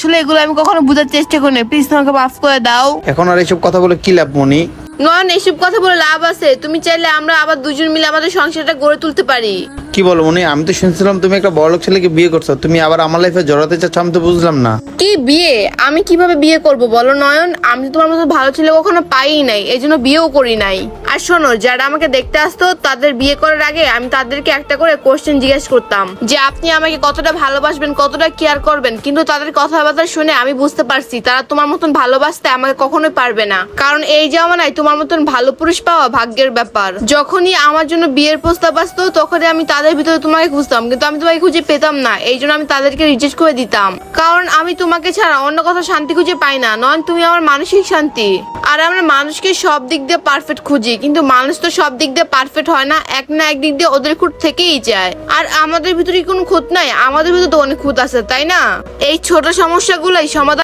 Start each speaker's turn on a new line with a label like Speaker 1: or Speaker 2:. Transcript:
Speaker 1: আসলে এগুলো আমি কখনো বোঝার চেষ্টা করি না, প্লিজ তোমাকে মাফ করে দাও।
Speaker 2: এখন আর এইসব কথা বলে কি লাভ মনি?
Speaker 1: নয়ন, এসব কথা বলে লাভ আছে? তুমি চাইলে আমরা আবার দুজন মিলে আমাদের সংসারটা গড়ে তুলতে পারি।
Speaker 2: কি বলো মনি? আমি তো শুনছিলাম তুমি একটা বড়লোক ছেলেকে বিয়ে করছো, তুমি আবার আমার লাইফে জড়াতে চাচ্ছ, আমি তো বুঝলাম না।
Speaker 1: কি বিয়ে? আমি কিভাবে বিয়ে করব বলো নয়ন? আমি তো তোমার মতো ভালো ছেলে কখনো পাই নাই, এই জন্য বিয়েও করি নাই। আর শোনো, যারা আমাকে দেখতে আসতো তাদের বিয়ে করার আগে আমি তাদেরকে একটা করে কোশ্চেন জিজ্ঞেস করতাম যে আপনি আমাকে কতটা ভালোবাসবেন, কতটা কেয়ার করবেন। কিন্তু তাদের কথাবার্তা শুনে আমি বুঝতে পারছি তারা তোমার মতন ভালোবাসতে আমাকে কখনোই পারবে না, কারণ এই জামানায় তোমার মতন ভালো পুরুষ পাওয়া ভাগ্যের ব্যাপার। যখনই আমার জন্য বিয়ের প্রস্তাব আসতো তখনই আমি তাদের ভিতরে তোমাকে খুঁজতাম, কিন্তু আমি তোমাকে খুঁজে পেতাম না, এই জন্য আমি তাদেরকে রিজেক্ট করে দিতাম। কারণ আমি তোমাকে ছাড়া অন্য কথা শান্তি খুঁজে পাই না। নয়ন, তুমি আমার মানসিক শান্তি। আর আমরা মানুষকে সব দিক দিয়ে পারফেক্ট খুঁজি, কিন্তু মানুষ তো সব দিক দিয়ে পারফেক্ট হয় না, এক না এক দিক দিয়ে ওদের খুঁত থেকেই যায়। আর আমাদের ভিতরে কোনো খুঁত নাই, আমাদের ভিতরে তো অনেক খুঁত আছে, তাই না? এই ছোট সমস্যাগুলাই সমাধান